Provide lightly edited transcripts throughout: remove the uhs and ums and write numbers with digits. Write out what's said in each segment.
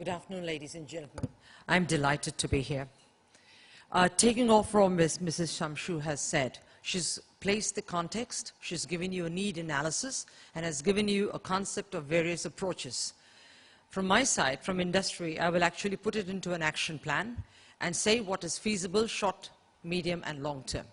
Good afternoon, ladies and gentlemen. I'm delighted to be here. Taking off from Mrs. Shamshu has said, she's placed the context, she's given you a need analysis, and has given you a concept of various approaches. From my side, from industry, I will actually put it into an action plan and say what is feasible, short, medium, and long term.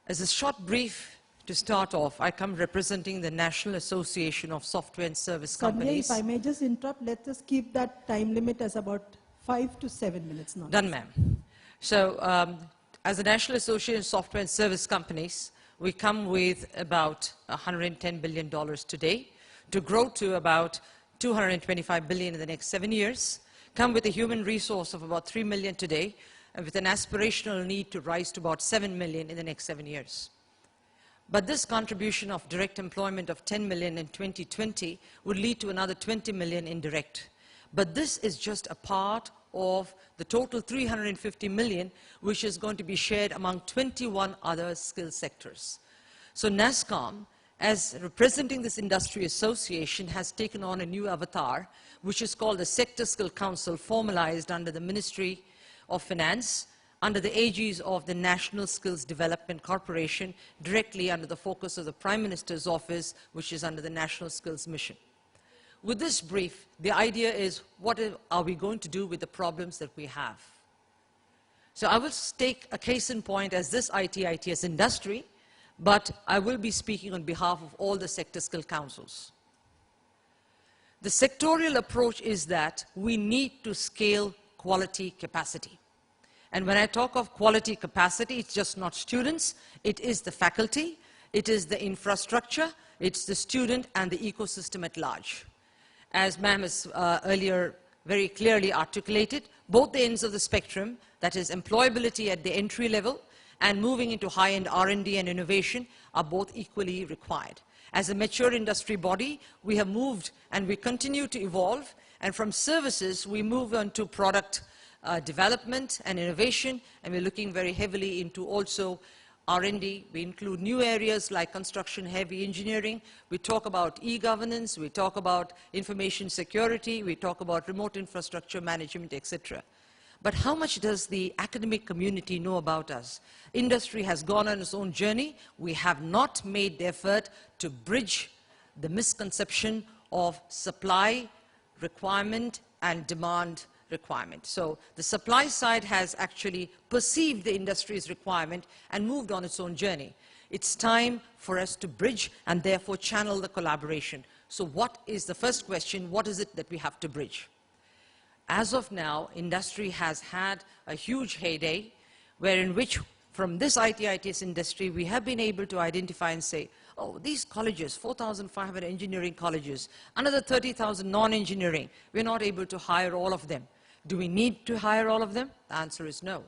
As a short brief to start off, I come representing the National Association of Software and Service Companies. Sandhya, if I may just interrupt, let us keep that time limit as about 5 to 7 minutes now. Done, ma'am. So, as the National Association of Software and Service Companies, we come with about $110 billion today to grow to about $225 billion in the next 7 years, come with a human resource of about 3 million today, and with an aspirational need to rise to about 7 million in the next 7 years. But this contribution of direct employment of 10 million in 2020 would lead to another 20 million indirect. But this is just a part of the total 350 million, which is going to be shared among 21 other skill sectors. So NASSCOM, as representing this industry association, has taken on a new avatar, which is called the Sector Skill Council, formalized under the Ministry of Finance, under the aegis of the National Skills Development Corporation, directly under the focus of the Prime Minister's office, which is under the National Skills Mission. With this brief, the idea is, what are we going to do with the problems that we have? So I will take a case in point as this ITS industry, but I will be speaking on behalf of all the sector skill councils. The sectorial approach is that we need to scale quality capacity. And when I talk of quality capacity, it's just not students, it is the faculty, it is the infrastructure, it's the student and the ecosystem at large. As ma'am has earlier very clearly articulated, both the ends of the spectrum, that is employability at the entry level and moving into high-end R&D and innovation, are both equally required. As a mature industry body, we have moved and we continue to evolve, and from services we move on to product development and innovation, and we're looking very heavily into also R&D. We include new areas like construction, heavy engineering. We talk about e-governance, we talk about information security, we talk about remote infrastructure management, etc. But how much does the academic community know about us? Industry has gone on its own journey. We have not made the effort to bridge the misconception of supply requirement and demand requirement. So the supply side has actually perceived the industry's requirement and moved on its own journey. It's time for us to bridge and therefore channel the collaboration. So what is the first question? What is it that we have to bridge? As of now, industry has had a huge heyday, wherein which from this ITS industry, we have been able to identify and say, oh, these colleges, 4,500 engineering colleges, another 30,000 non-engineering, we're not able to hire all of them. Do we need to hire all of them? The answer is no.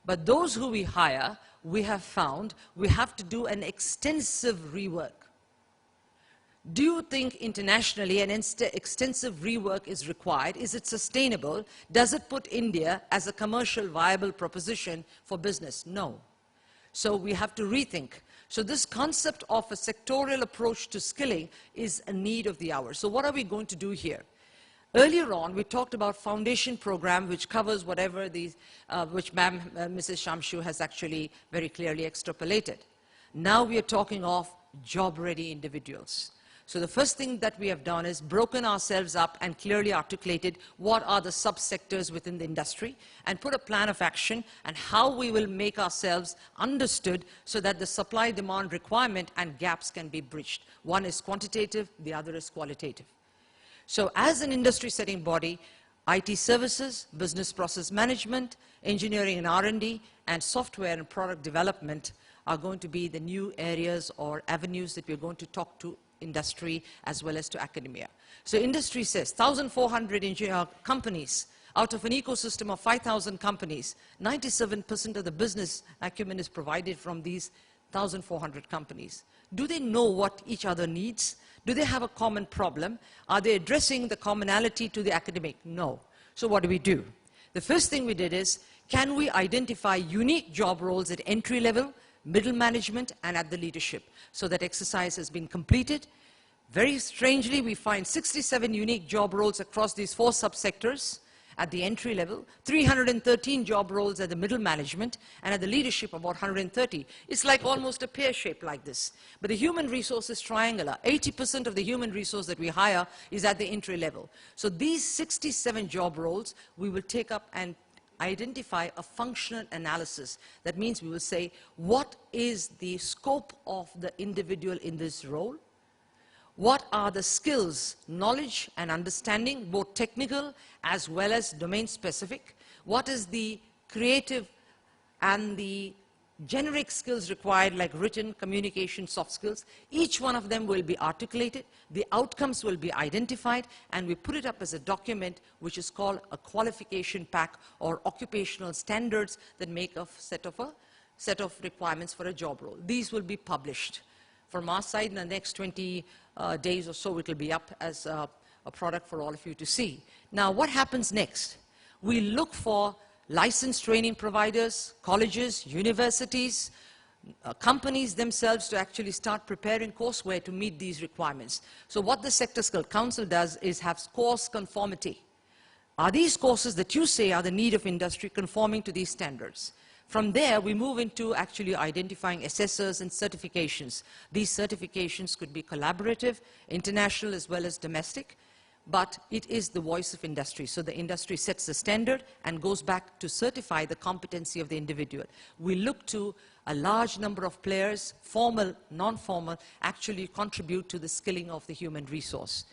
But those who we hire, we have found we have to do an extensive rework. Do you think internationally an extensive rework is required? Is it sustainable? Does it put India as a commercial viable proposition for business? No. So we have to rethink. So this concept of a sectorial approach to skilling is a need of the hour. So what are we going to do here? Earlier on, we talked about foundation program, which covers whatever these, which Mrs. Shamshu has actually very clearly extrapolated. Now we are talking of job-ready individuals. So the first thing that we have done is broken ourselves up and clearly articulated what are the subsectors within the industry and put a plan of action and how we will make ourselves understood so that the supply-demand requirement and gaps can be bridged. One is quantitative, the other is qualitative. So as an industry-setting body, IT services, business process management, engineering and R&D, and software and product development are going to be the new areas or avenues that we're going to talk to industry as well as to academia. So industry says 1,400 companies out of an ecosystem of 5,000 companies, 97% of the business acumen is provided from these 1,400 companies. Do they know what each other needs? Do they have a common problem? Are they addressing the commonality to the academic? No. So what do? The first thing we did is, can we identify unique job roles at entry level, middle management, and at the leadership? So that exercise has been completed. Very strangely, we find 67 unique job roles across these 4 subsectors at the entry level, 313 job roles at the middle management, and at the leadership about 130. It's like almost a pear shape like this. But the human resource is triangular. 80% of the human resource that we hire is at the entry level. So these 67 job roles, we will take up and identify a functional analysis. That means we will say, what is the scope of the individual in this role? What are the skills, knowledge and understanding, both technical as well as domain specific? What is the creative and the generic skills required, like written, communication, soft skills? Each one of them will be articulated, the outcomes will be identified, and we put it up as a document which is called a qualification pack or occupational standards that make a set of requirements for a job role. These will be published. From our side, in the next 20 days or so, it will be up as a product for all of you to see. Now, what happens next? We look for licensed training providers, colleges, universities, companies themselves to actually start preparing courseware to meet these requirements. So what the Sector Skill Council does is have course conformity. Are these courses that you say are the need of industry conforming to these standards? From there, we move into actually identifying assessors and certifications. These certifications could be collaborative, international as well as domestic, but it is the voice of industry. So the industry sets the standard and goes back to certify the competency of the individual. We look to a large number of players, formal, non-formal, actually contribute to the skilling of the human resource.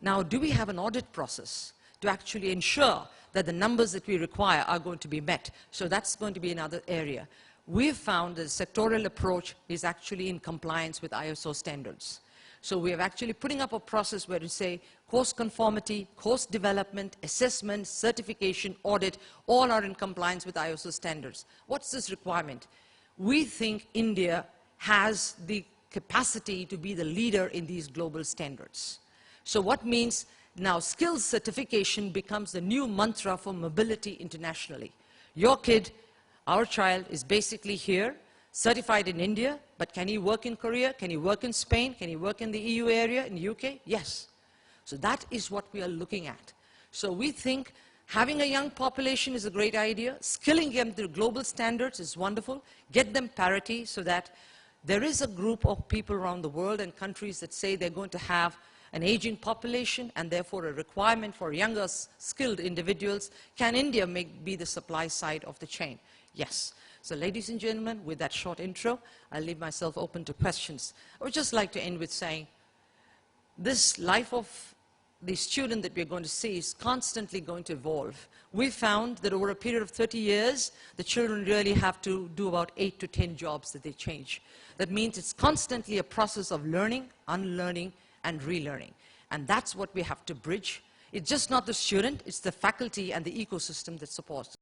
Now, do we have an audit process to actually ensure that the numbers that we require are going to be met? So that's going to be another area. We've found that the sectoral approach is actually in compliance with ISO standards. So we are actually putting up a process where we say course conformity, course development, assessment, certification, audit, all are in compliance with ISO standards. What's this requirement? We think India has the capacity to be the leader in these global standards. So what means now skills certification becomes the new mantra for mobility internationally. Your kid, our child, is basically here, certified in India, but can he work in Korea? Can he work in Spain? Can he work in the EU area, in the UK? Yes. So that is what we are looking at. So we think having a young population is a great idea. Skilling them to global standards is wonderful. Get them parity so that there is a group of people around the world and countries that say they're going to have an aging population and therefore a requirement for younger skilled individuals. Can India be the supply side of the chain? Yes. So ladies and gentlemen, with that short intro, I'll leave myself open to questions. I would just like to end with saying, this life of the student that we're going to see is constantly going to evolve. We found that over a period of 30 years, the children really have to do about 8 to 10 jobs that they change. That means it's constantly a process of learning, unlearning, and relearning. And that's what we have to bridge. It's just not the student, it's the faculty and the ecosystem that supports.